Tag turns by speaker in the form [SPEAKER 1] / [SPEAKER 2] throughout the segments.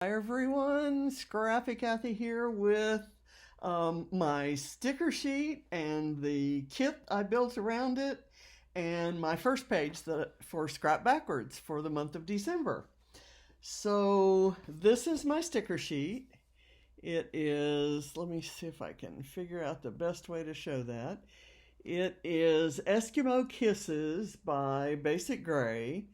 [SPEAKER 1] Hi everyone, Scrappy Kathy here with my sticker sheet and the kit I built around it and my first page for Scrap Backwards for the month of December. So this is my sticker sheet. It is, let me see if I can figure out the best way to show that. It is Eskimo Kisses by Basic Gray.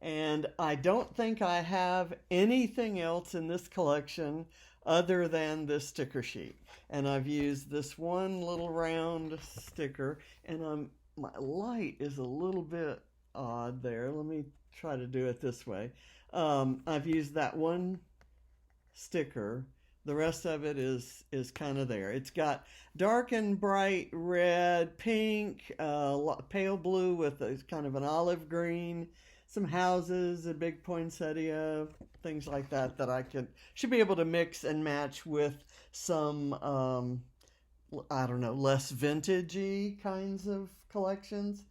[SPEAKER 1] And I don't think I have anything else in this collection other than this sticker sheet. And I've used this one little round sticker, and my light is a little bit odd there. Let me try to do it this way. I've used that one sticker. The rest of it is kind of there. It's got dark and bright red, pink, pale blue with a kind of an olive green, some houses, a big poinsettia, things like that I should be able to mix and match with some I don't know, less vintagey kinds of collections.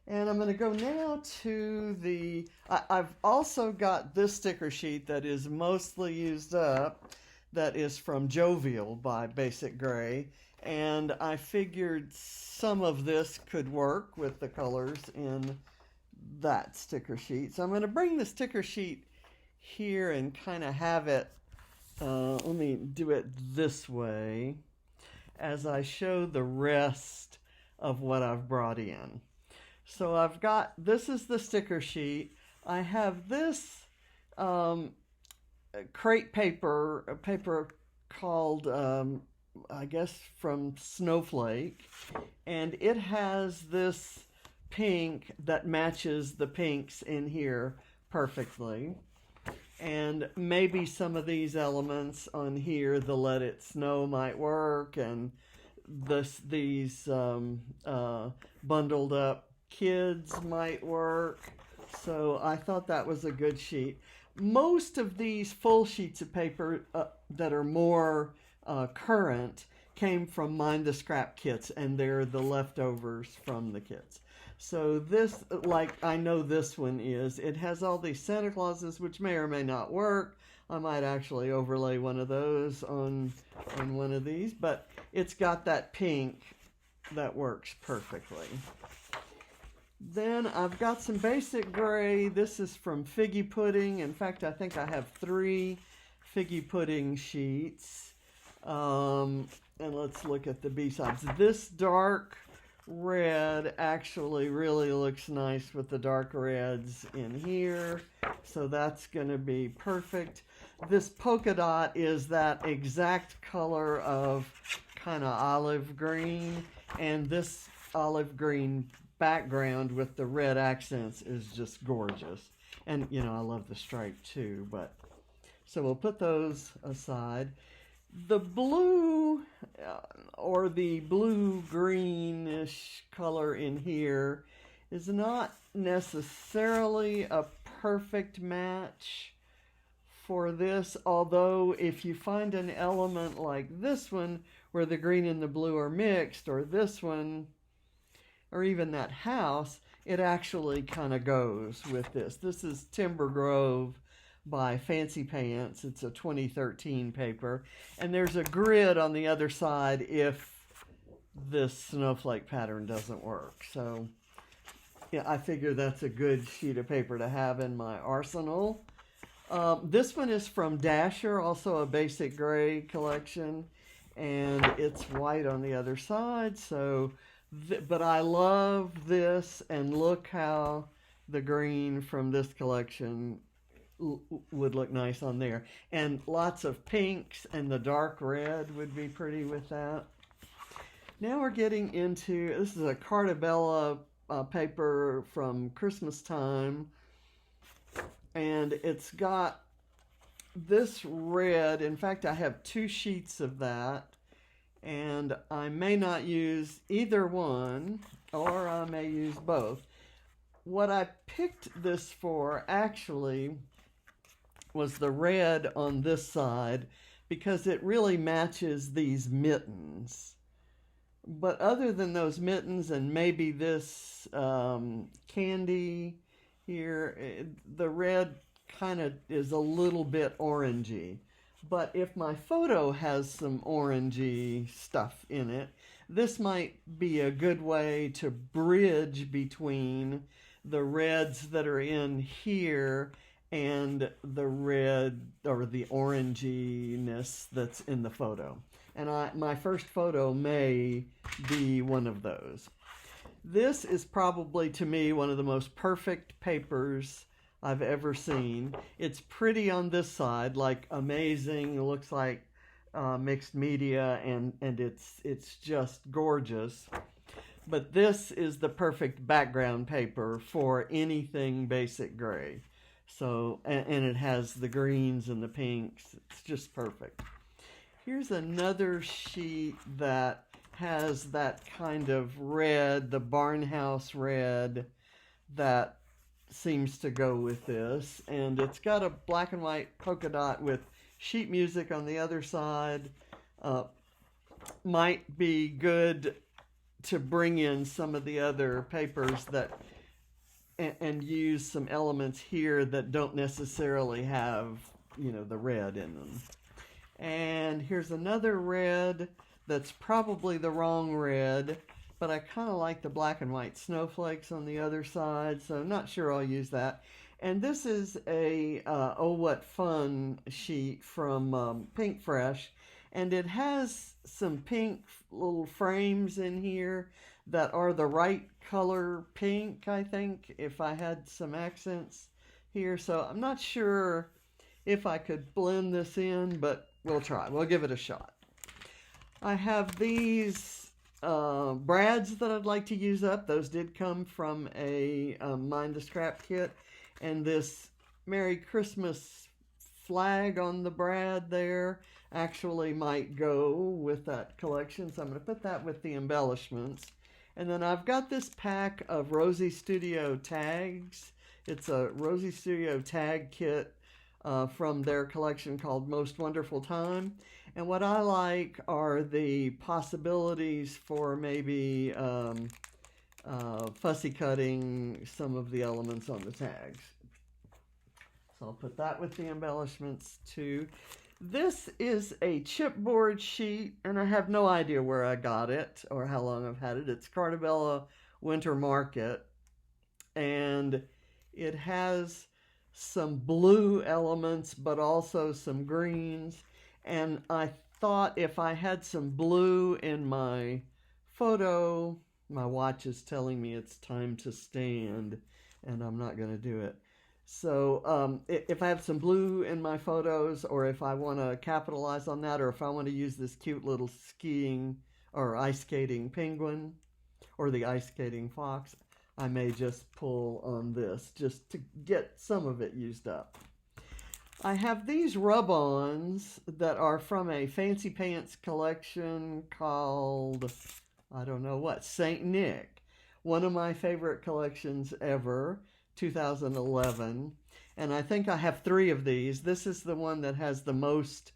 [SPEAKER 1] And I'm going to go now to I've also got this sticker sheet that is mostly used up, that is from Jovial by Basic Gray. And I figured some of this could work with the colors in that sticker sheet. So I'm going to bring the sticker sheet here and kind of have it, let me do it this way as I show the rest of what I've brought in. So I've got, this is the sticker sheet. I have this crepe paper, a paper called, I guess from Snowflake, and it has this pink that matches the pinks in here perfectly. And maybe some of these elements on here, the Let It Snow might work, and these bundled up kids might work. So I thought that was a good sheet. Most of these full sheets of paper that are more current came from Mind the Scrap kits, and they're the leftovers from the kits. So this, like I know this one is, it has all these Santa Clauses, which may or may not work. I might actually overlay one of those on one of these, but it's got that pink that works perfectly. Then I've got some Basic Gray. This is from Figgy Pudding. In fact, I think I have 3 Figgy Pudding sheets. And let's look at the B-sides. This dark red actually really looks nice with the dark reds in here, so that's going to be perfect. This polka dot is that exact color of kind of olive green, and this olive green background with the red accents is just gorgeous. And you know, I love the stripe too, but so we'll put those aside. The blue or the blue-greenish color in here is not necessarily a perfect match for this, although if you find an element like this one where the green and the blue are mixed, or this one, or even that house, it actually kind of goes with this. This is Timber Grove by Fancy Pants. It's a 2013 paper, and there's a grid on the other side if this snowflake pattern doesn't work. So yeah, I figure that's a good sheet of paper to have in my arsenal. This one is from Dasher, also a Basic Gray collection, and it's white on the other side. So but I love this, and look how the green from this collection would look nice on there, and lots of pinks, and the dark red would be pretty with that. Now we're getting into, this is a Cartabella paper from Christmas time, and it's got this red. In fact, I have 2 sheets of that, and I may not use either one, or I may use both. What I picked this for actually was the red on this side, because it really matches these mittens. But other than those mittens and maybe this candy here, the red kind of is a little bit orangey. But if my photo has some orangey stuff in it, this might be a good way to bridge between the reds that are in here and the red or the oranginess that's in the photo. And my first photo may be one of those. This is probably, to me, one of the most perfect papers I've ever seen. It's pretty on this side, like amazing. It looks like mixed media, and it's just gorgeous. But this is the perfect background paper for anything basic gray. So, and it has the greens and the pinks. It's just perfect. Here's another sheet that has that kind of red, the barnhouse red, that seems to go with this. And it's got a black and white polka dot with sheet music on the other side. Might be good to bring in some of the other papers that and use some elements here that don't necessarily have, you know, the red in them. And here's another red that's probably the wrong red, but I kind of like the black and white snowflakes on the other side, so I'm not sure I'll use that. And this is a Oh What Fun sheet from Pink Fresh, and it has some pink little frames in here that are the right color pink, I think, if I had some accents here. So I'm not sure if I could blend this in, but we'll try. We'll give it a shot. I have these brads that I'd like to use up. Those did come from a Mind the Scrap kit. And this Merry Christmas flag on the brad there actually might go with that collection. So I'm going to put that with the embellishments. And then I've got this pack of Rosie Studio tags. It's a Rosie Studio tag kit from their collection called Most Wonderful Time. And what I like are the possibilities for maybe fussy cutting some of the elements on the tags. So I'll put that with the embellishments too. This is a chipboard sheet, and I have no idea where I got it or how long I've had it. It's Cartabella Winter Market, and it has some blue elements, but also some greens. And I thought if I had some blue in my photo, my watch is telling me it's time to stand, and I'm not going to do it. So if I have some blue in my photos, or if I want to capitalize on that, or if I want to use this cute little skiing or ice skating penguin or the ice skating fox, I may just pull on this just to get some of it used up. I have these rub-ons that are from a Fancy Pants collection called, I don't know what, St. Nick. One of my favorite collections ever. 2011, and I think I have 3 of these. This is the one that has the most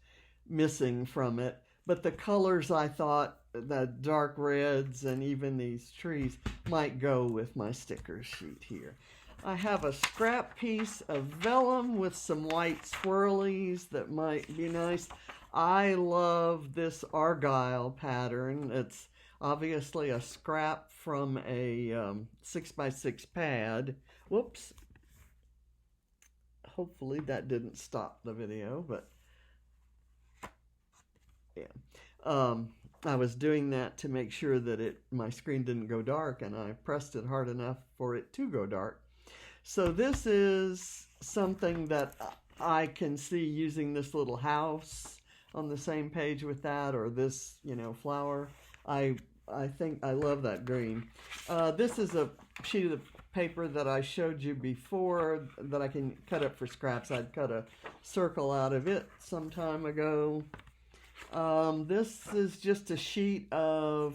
[SPEAKER 1] missing from it, but the colors, I thought the dark reds and even these trees might go with my sticker sheet here. I have a scrap piece of vellum with some white swirlies that might be nice. I love this argyle pattern. It's obviously a scrap from a 6x6 pad. Whoops. Hopefully that didn't stop the video, but yeah. I was doing that to make sure that my screen didn't go dark, and I pressed it hard enough for it to go dark. So this is something that I can see using this little house on the same page with that, or this, you know, flower. I think I love that green. This is a sheet of paper that I showed you before that I can cut up for scraps. I'd cut a circle out of it some time ago. This is just a sheet of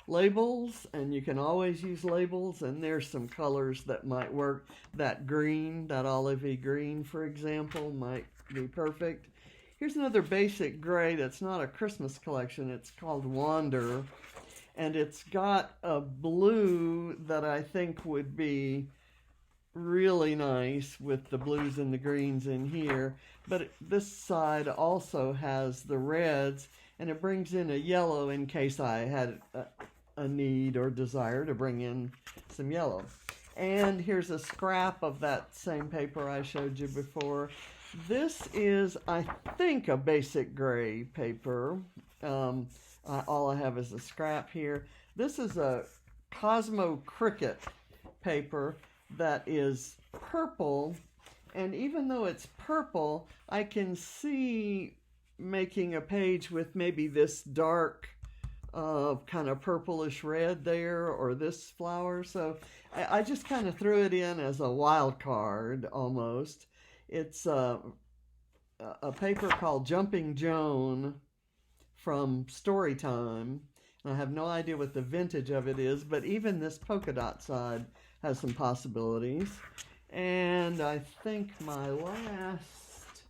[SPEAKER 1] labels, and you can always use labels, and there's some colors that might work. That green, that olivey green, for example, might be perfect. Here's another basic gray that's not a Christmas collection. It's called Wander. And it's got a blue that I think would be really nice with the blues and the greens in here, but this side also has the reds, and it brings in a yellow in case I had a need or desire to bring in some yellow. And here's a scrap of that same paper I showed you before. This is, I think, a basic gray paper. All I have is a scrap here. This is a Cosmo Cricket paper that is purple, and even though it's purple, I can see making a page with maybe this dark kind of purplish red there, or this flower. So I just kind of threw it in as a wild card almost. It's a paper called Jumping Joan from Storytime. I have no idea what the vintage of it is, but even this polka dot side has some possibilities. And I think my last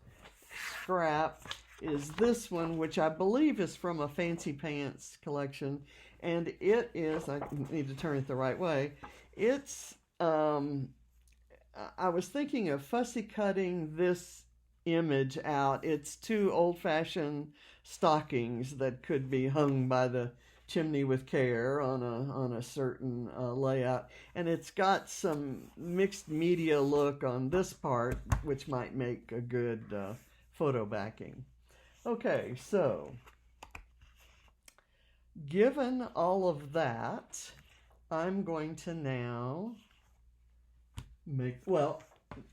[SPEAKER 1] scrap is this one, which I believe is from a Fancy Pants collection. And it is, I need to turn it the right way, it's, I was thinking of fussy cutting this image out. It's two old-fashioned stockings that could be hung by the chimney with care on a certain layout, and it's got some mixed media look on this part, which might make a good photo backing. Okay, so given all of that, I'm going to now make, well,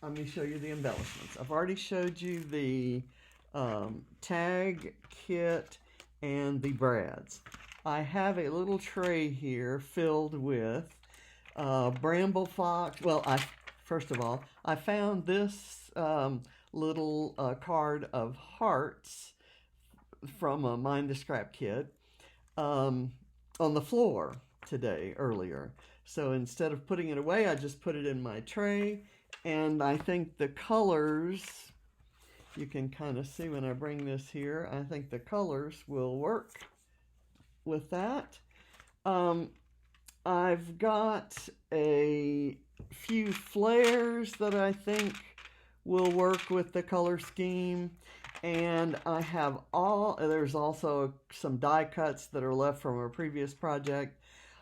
[SPEAKER 1] let me show you the embellishments. I've already showed you the tag kit and the brads. I have a little tray here filled with Bramble Fox. Well, first of all, I found this little card of hearts from a Mind the Scrap kit on the floor today, earlier. So instead of putting it away, I just put it in my tray. And I think the colors, you can kind of see when I bring this here, I think the colors will work with that. I've got a few flares that I think will work with the color scheme, and I have there's also some die cuts that are left from a previous project.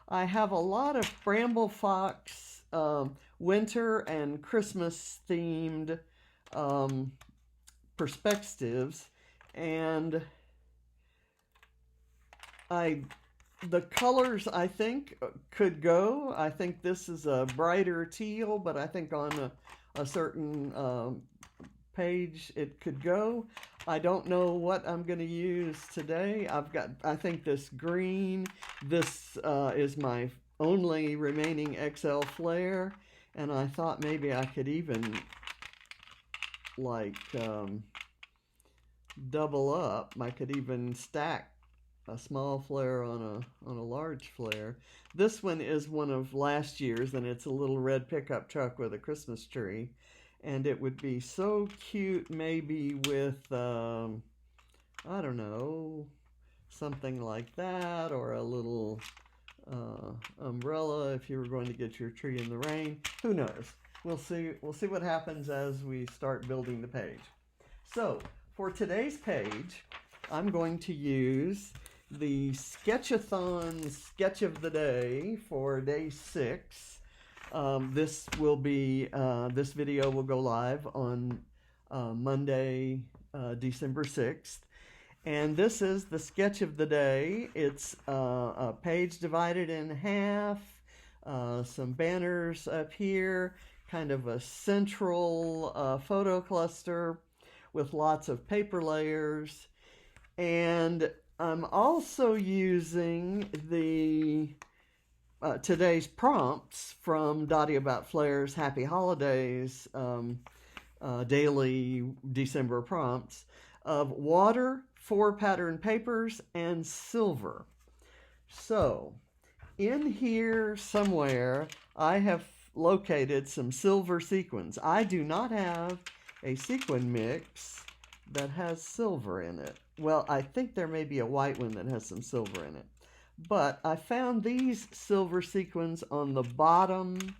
[SPEAKER 1] I have a lot of Bramble Fox winter and Christmas themed Perspextives, and the colors I think could go. I think this is a brighter teal, but I think on a certain page it could go. I don't know what I'm going to use today. I think this green, this is my only remaining XL flare, and I thought maybe I could even like double up. I could even stack a small flare on a large flare. This one is one of last year's, and it's a little red pickup truck with a Christmas tree, and it would be so cute maybe with I don't know, something like that, or a little umbrella if you were going to get your tree in the rain. Who knows? We'll see what happens as we start building the page. So for today's page, I'm going to use the Sketchathon Sketch of the Day for day 6. This video will go live on Monday, December 6th. And this is the sketch of the day. It's a page divided in half, some banners up here, kind of a central photo cluster with lots of paper layers. And I'm also using the today's prompts from Dottie About Flair's Happy Holidays daily December prompts of water, 4 pattern papers, and silver. So in here somewhere I have located some silver sequins. I do not have a sequin mix that has silver in it. Well, I think there may be a white one that has some silver in it. But I found these silver sequins on the bottom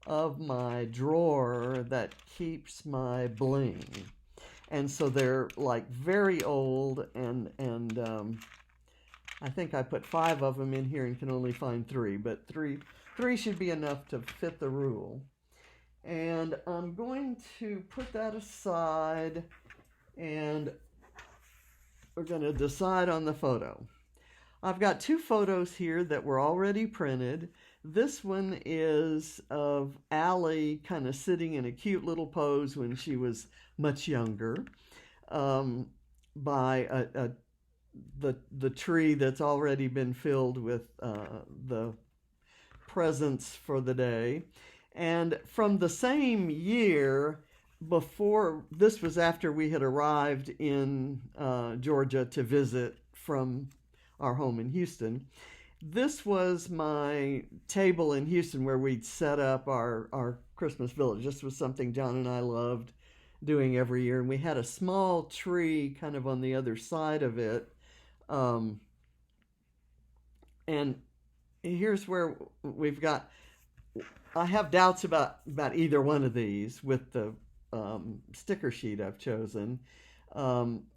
[SPEAKER 1] of my drawer that keeps my bling. And so they're like very old, and I think I put 5 of them in here and can only find 3, but three should be enough to fit the rule. And I'm going to put that aside, and we're going to decide on the photo. I've got 2 photos here that were already printed. This one is of Allie kind of sitting in a cute little pose when she was much younger, by the tree that's already been filled with the presents for the day. And from the same year, before, this was after we had arrived in Georgia to visit from our home in Houston. This was my table in Houston where we'd set up our Christmas village. This was something John and I loved doing every year. And we had a small tree kind of on the other side of it. And here's where we've got, I have doubts about either one of these with the sticker sheet I've chosen.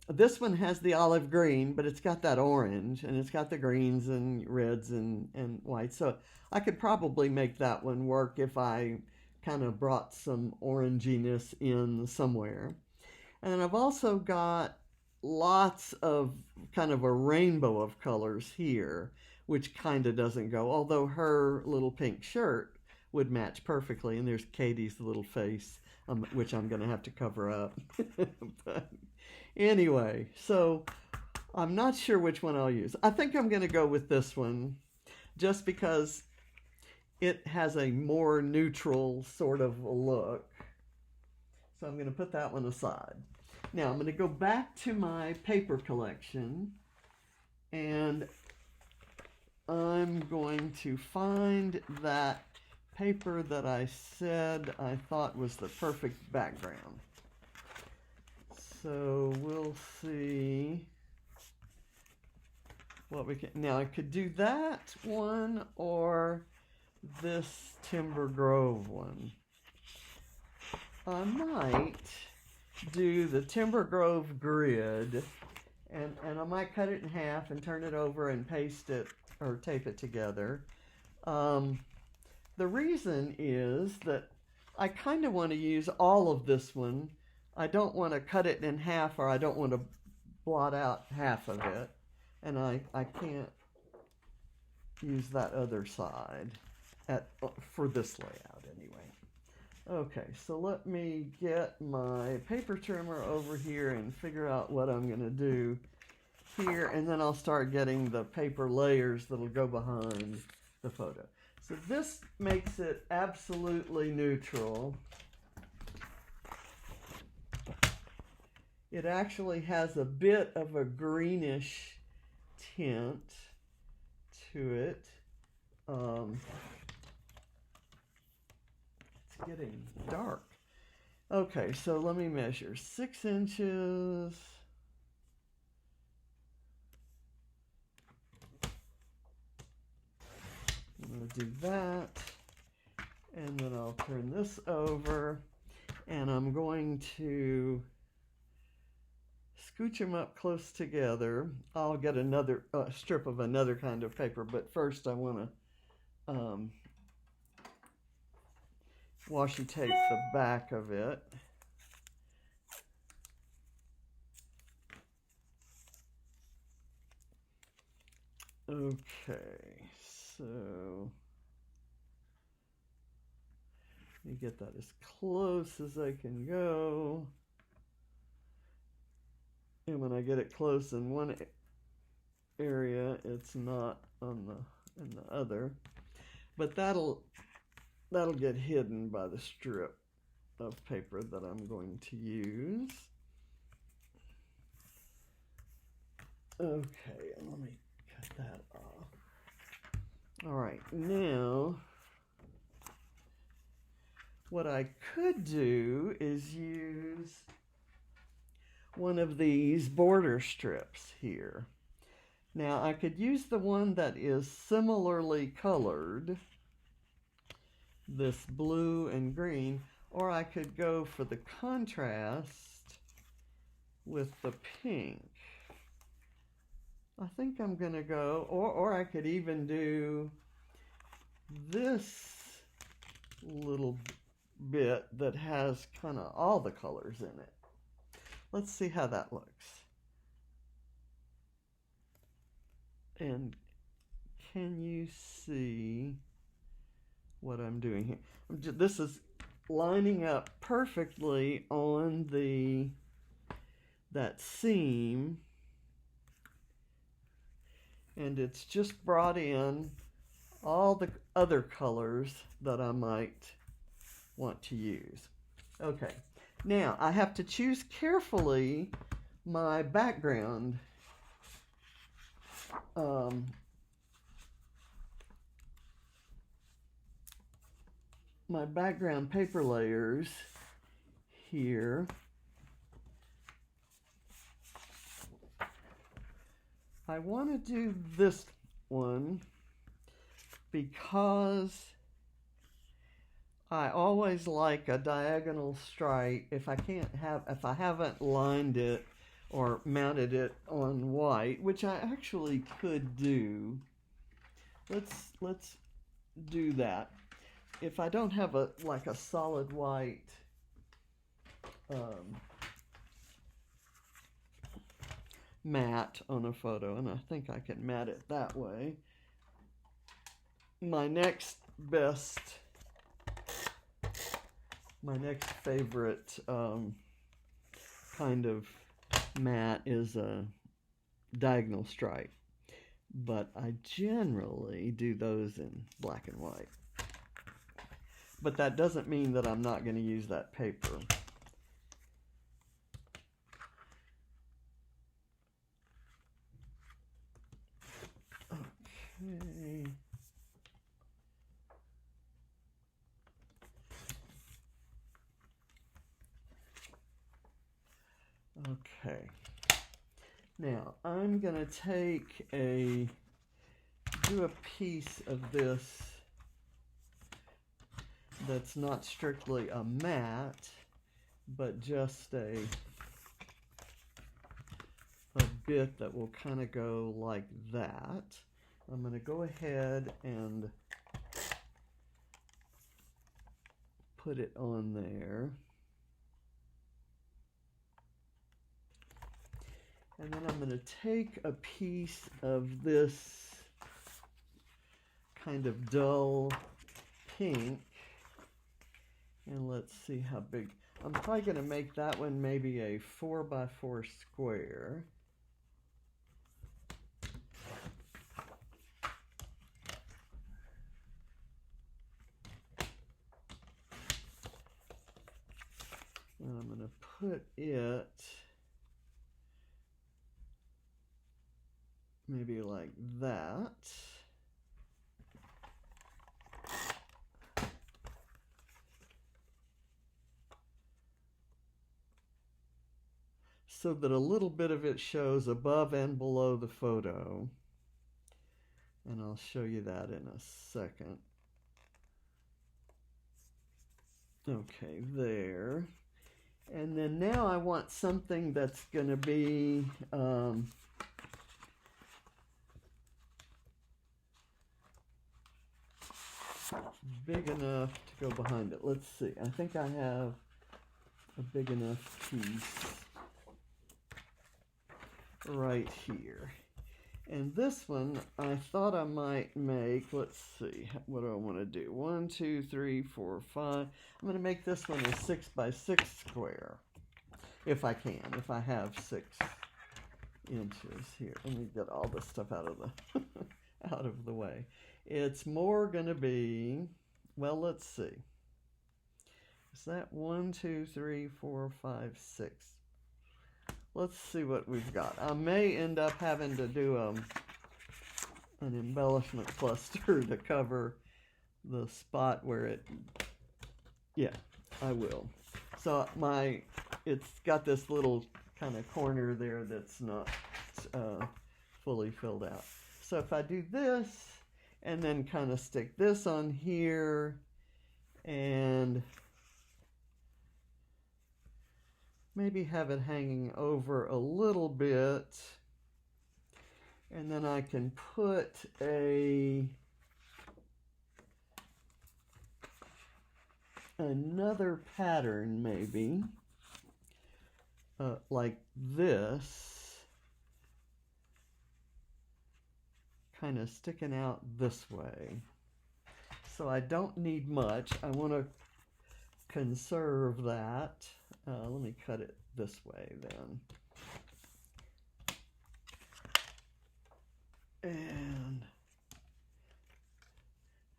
[SPEAKER 1] This one has the olive green, but it's got that orange, and it's got the greens and reds and whites. So I could probably make that one work if I kind of brought some oranginess in somewhere. And then I've also got lots of kind of a rainbow of colors here, which kind of doesn't go, although her little pink shirt would match perfectly. And there's Katie's little face, which I'm going to have to cover up. But anyway, so I'm not sure which one I'll use. I think I'm going to go with this one just because it has a more neutral sort of look. So I'm going to put that one aside. Now I'm going to go back to my paper collection, and I'm going to find that paper that I said I thought was the perfect background. So we'll see what we can. Now I could do that one or this Timber Grove one. I might do the Timber Grove grid, and I might cut it in half and turn it over and paste it or tape it together. The reason is that I kind of want to use all of this one. I don't want to cut it in half, or I don't want to blot out half of it. And I can't use that other side for this layout anyway. Okay, so let me get my paper trimmer over here and figure out what I'm going to do here, and then I'll start getting the paper layers that'll go behind the photo. So this makes it absolutely neutral. It actually has a bit of a greenish tint to it. It's getting dark. Okay, so let me measure 6 inches. I'm going to do that, and then I'll turn this over, and I'm going to scooch them up close together. I'll get another strip of another kind of paper, but first I want to washi tape the back of it. Okay, so let me get that as close as I can go. And when I get it close in one area, it's not in the other. But that'll get hidden by the strip of paper that I'm going to use. Okay, and let me cut that off. All right, now what I could do is use one of these border strips here. Now I could use the one that is similarly colored, this blue and green, or I could go for the contrast with the pink. I think I'm going to go, or I could even do this little bit that has kind of all the colors in it. Let's see how that looks. And can you see what I'm doing here? This is lining up perfectly on that seam, and it's just brought in all the other colors that I might want to use. Okay, now I have to choose carefully my background. My background paper layers here. I want to do this one because I always like a diagonal stripe if I haven't lined it or mounted it on white, which I actually could do. Let's do that. If I don't have a solid white matte on a photo, and I think I can matte it that way. My next favorite kind of matte is a diagonal stripe, but I generally do those in black and white. But that doesn't mean that I'm not going to use that paper. Okay. Okay. Now I'm going to do a piece of this that's not strictly a matte, but just a bit that will kind of go like that. I'm going to go ahead and put it on there. And then I'm going to take a piece of this kind of dull pink, and let's see how big. I'm probably going to make that one maybe a 4x4 square. And I'm going to put it maybe like that. So that a little bit of it shows above and below the photo. And I'll show you that in a second. Okay, there. And then now I want something that's going to be big enough to go behind it. Let's see. I think I have a big enough piece right here. And this one I thought I might make, let's see, what do I want to do? 1, 2, 3, 4, 5. I'm going to make this one a 6x6 square, if I can, if I have 6 inches here. Let me get all this stuff out of the way. It's more going to be, well, let's see. Is that 1, 2, 3, 4, 5, 6? Let's see what we've got. I may end up having to do an embellishment cluster to cover the spot where it, yeah, I will. So it's got this little kind of corner there that's not fully filled out. So if I do this and then kind of stick this on here and maybe have it hanging over a little bit, and then I can put another pattern maybe like this, kind of sticking out this way. So I don't need much. I want to conserve that. Let me cut it this way then. And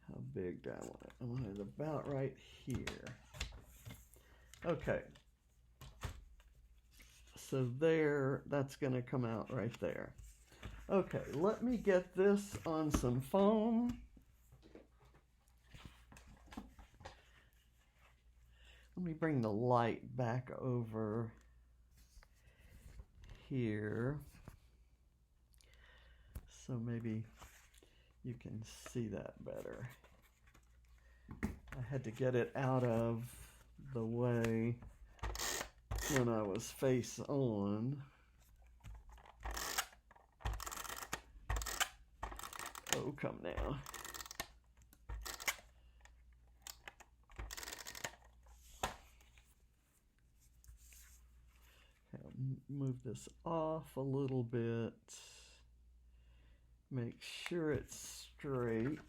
[SPEAKER 1] how big do I want it? I want it about right here. Okay. So there, that's going to come out right there. Okay, let me get this on some foam. Let me bring the light back over here so maybe you can see that better. I had to get it out of the way when I was face on. Oh, come now. Okay, I'll move this off a little bit. Make sure it's straight.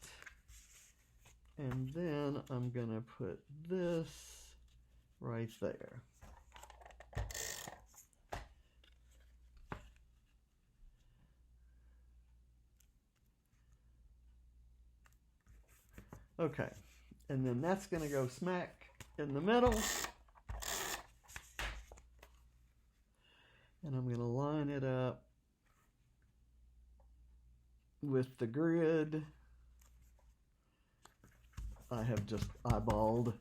[SPEAKER 1] And then I'm going to put this right there. Okay, and then that's going to go smack in the middle. And I'm going to line it up with the grid. I have just eyeballed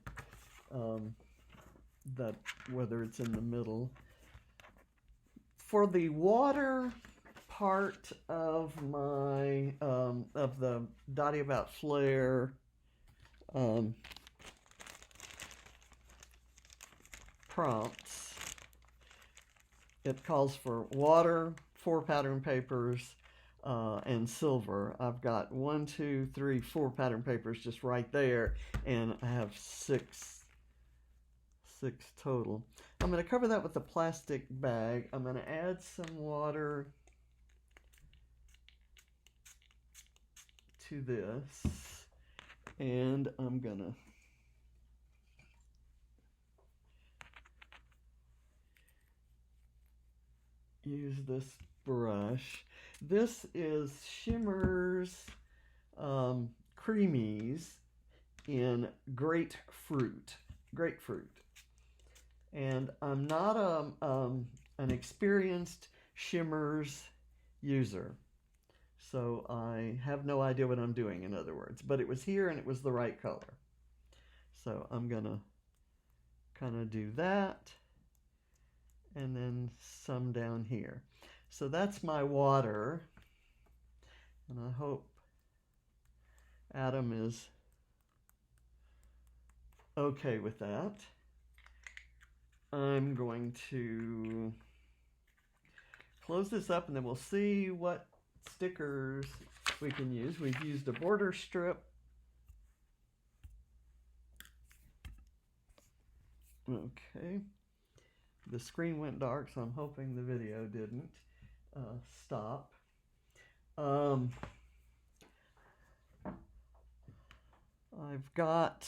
[SPEAKER 1] that whether it's in the middle. For the water part of my of the Dotty About Flair prompts, it calls for water, 4 pattern papers, and silver. I've got 1, 2, 3, 4 pattern papers just right there, and I have six total. I'm going to cover that with a plastic bag. I'm going to add some water to this, and I'm going to use this brush. This is Shimmer's Creamies in grapefruit. And I'm not an experienced Shimmers user, so I have no idea what I'm doing, in other words. But it was here and it was the right color. So I'm going to kind of do that, and then some down here. So that's my water, and I hope Adam is okay with that. I'm going to close this up, and then we'll see what stickers we can use. We've used a border strip. Okay. The screen went dark, so I'm hoping the video didn't stop. I've got,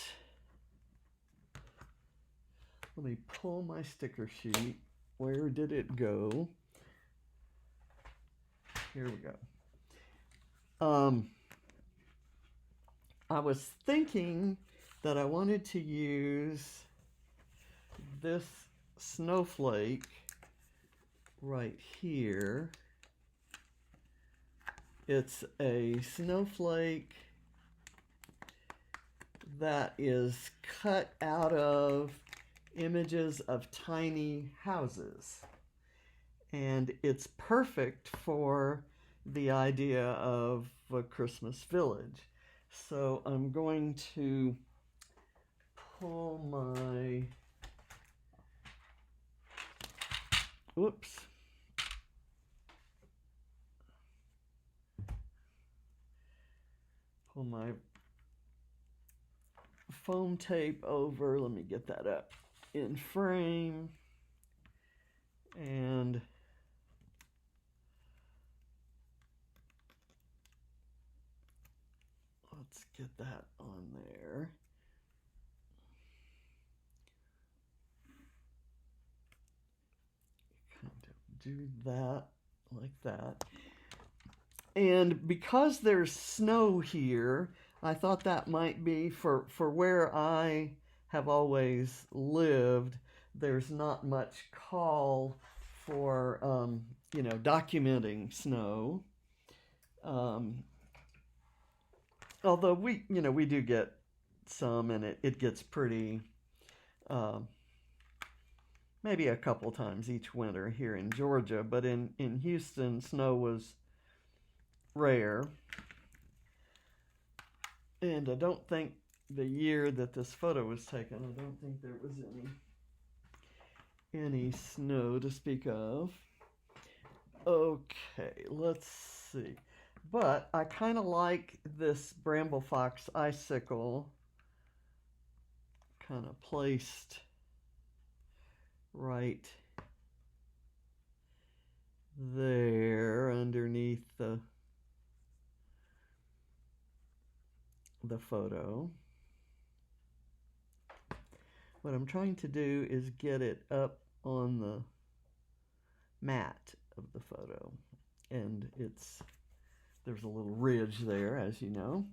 [SPEAKER 1] let me pull my sticker sheet. Where did it go? Here we go. I was thinking that I wanted to use this snowflake right here. It's a snowflake that is cut out of images of tiny houses, and it's perfect for the idea of a Christmas village. So I'm going to pull my, whoops. Pull my foam tape over. Let me get that up in frame. And let's get that on there. Kind of do that like that. And because there's snow here, I thought that might be for where I have always lived. There's not much call for, you know, documenting snow. Although we do get some, and it gets pretty, maybe a couple times each winter here in Georgia. But in Houston, snow was rare. And I don't think the year that this photo was taken, I don't think there was any snow to speak of. Okay, let's see. But I kind of like this Bramble Fox icicle kind of placed right there underneath the photo. What I'm trying to do is get it up on the mat of the photo, and there's a little ridge there, as you know.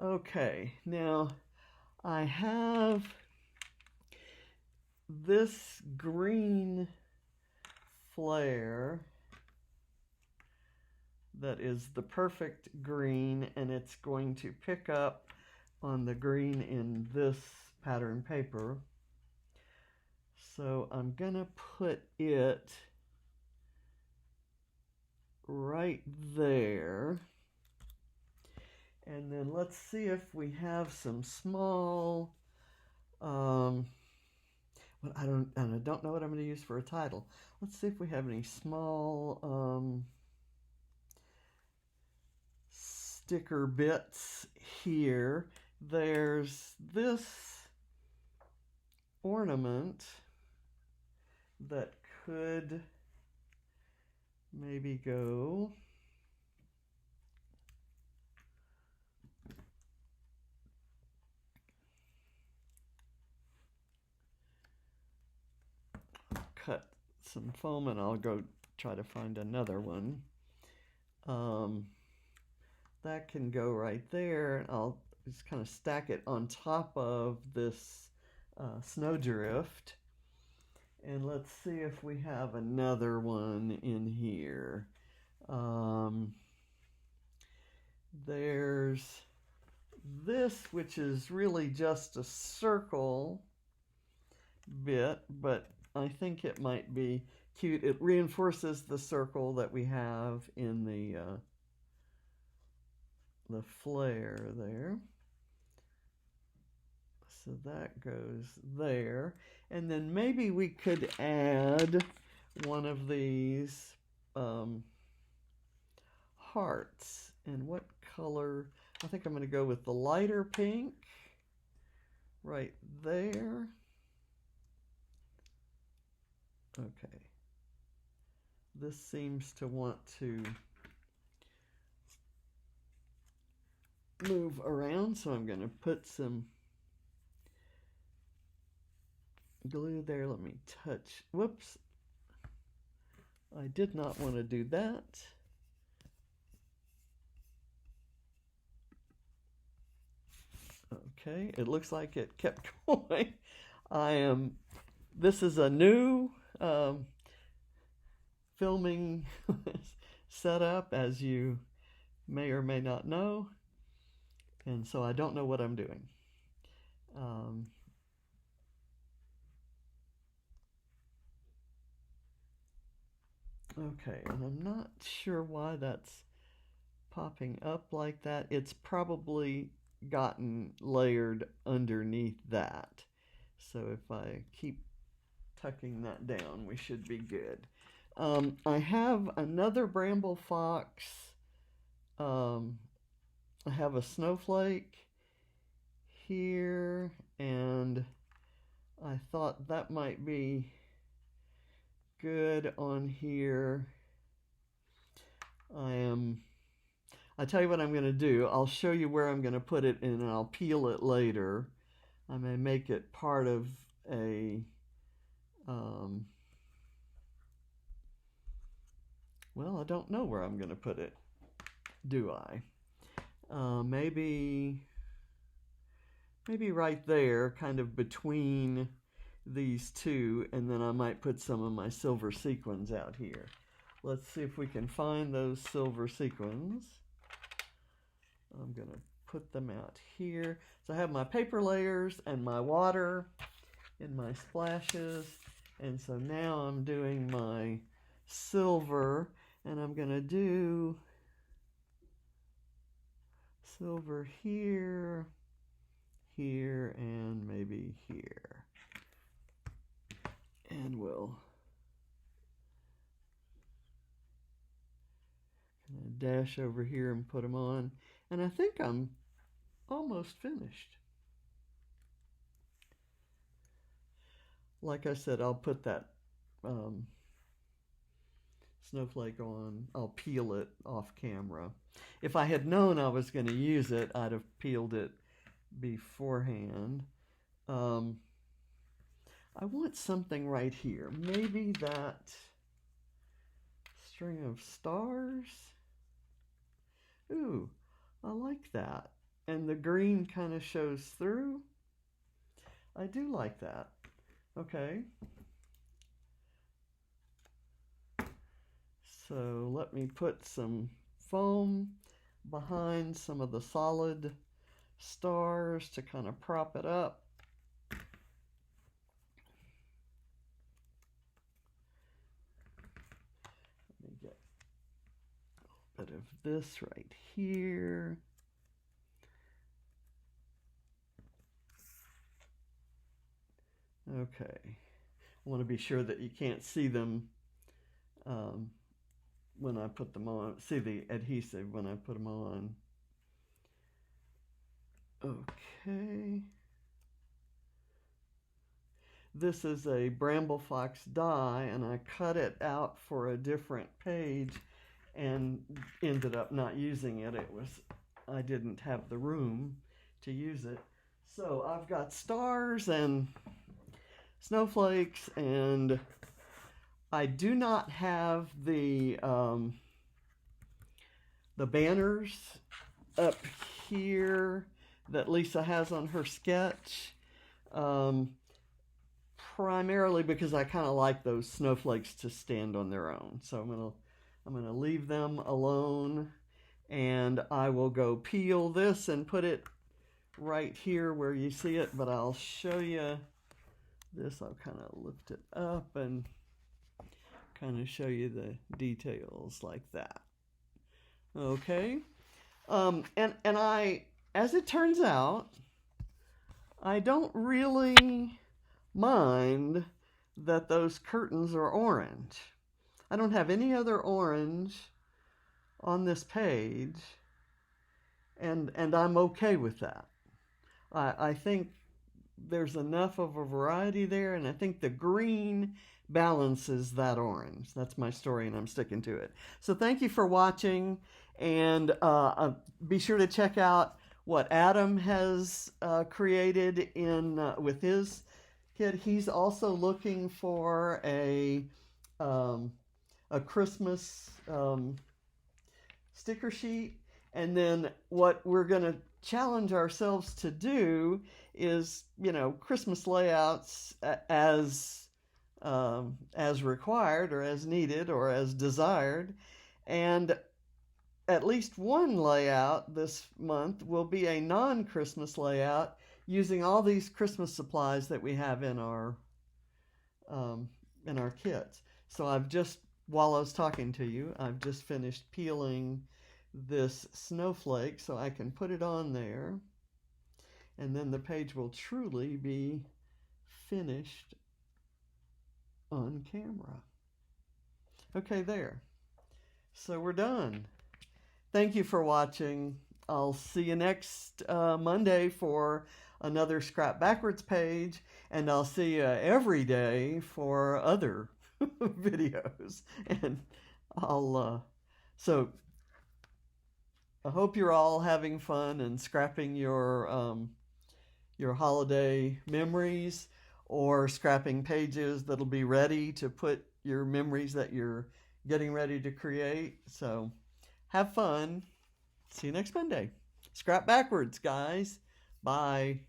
[SPEAKER 1] Okay, now I have this green flair that is the perfect green, and it's going to pick up on the green in this pattern paper. So I'm gonna put it right there. And then let's see if we have some small, well, I don't know what I'm going to use for a title. Let's see if we have any small sticker bits here. There's this ornament that could maybe go cut some foam, and I'll go try to find another one. That can go right there. I'll just kind of stack it on top of this snowdrift. And let's see if we have another one in here. There's this, which is really just a circle bit, but I think it might be cute. It reinforces the circle that we have in the flair there. So that goes there. And then maybe we could add one of these hearts. And what color? I think I'm going to go with the lighter pink right there. Okay. This seems to want to move around, so I'm going to put some glue there. Let me touch. Whoops. I did not want to do that. Okay, it looks like it kept going. This is a new filming setup, as you may or may not know. And so I don't know what I'm doing. Okay, and I'm not sure why that's popping up like that. It's probably gotten layered underneath that. So if I keep tucking that down, we should be good. I have another Bramble Fox. I have a Snowflake here, and I thought that might be good on here. I tell you what I'm going to do. I'll show you where I'm going to put it and I'll peel it later. I may make it part of a, well, I don't know where I'm going to put it, do I? Maybe right there, kind of between these two, and then I might put some of my silver sequins out here. Let's see if we can find those silver sequins. I'm going to put them out here. So I have my paper layers and my water in my splashes. And so now I'm doing my silver, and I'm going to do silver here, here, and maybe here. And we'll kind of dash over here and put them on. And I think I'm almost finished. Like I said, I'll put that snowflake on. I'll peel it off camera. If I had known I was going to use it, I'd have peeled it beforehand. I want something right here. Maybe that string of stars. Ooh, I like that. And the green kind of shows through. I do like that. Okay. So let me put some foam behind some of the solid stars to kind of prop it up. Let me get a bit of this right here. Okay. I want to be sure that you can't see them when I put them on. See the adhesive when I put them on. Okay. This is a Bramble Fox die, and I cut it out for a different page and ended up not using it. I didn't have the room to use it. So I've got stars and snowflakes, and I do not have the banners up here that Lisa has on her sketch, primarily because I kind of like those snowflakes to stand on their own. So I'm gonna leave them alone, and I will go peel this and put it right here where you see it, but I'll show you this. I'll kind of lift it up and kind of show you the details like that. Okay. And I, as it turns out, I don't really mind that those curtains are orange. I don't have any other orange on this page, and I'm okay with that. I think there's enough of a variety there, and I think the green balances that orange. That's my story, and I'm sticking to it. So thank you for watching, and be sure to check out what Adam has created with his kit. He's also looking for a Christmas sticker sheet, and then what we're going to challenge ourselves to do is, Christmas layouts as required or as needed or as desired. And at least one layout this month will be a non-Christmas layout using all these Christmas supplies that we have in our kits. So while I was talking to you, I've just finished peeling this snowflake so I can put it on there, and then the page will truly be finished on camera. Okay, there. So we're done. Thank you for watching. I'll see you next Monday for another Scrap Backwards page, and I'll see you every day for other videos. And so I hope you're all having fun and scrapping your holiday memories, or scrapping pages that'll be ready to put your memories that you're getting ready to create. So have fun. See you next Monday. Scrap backwards, guys. Bye.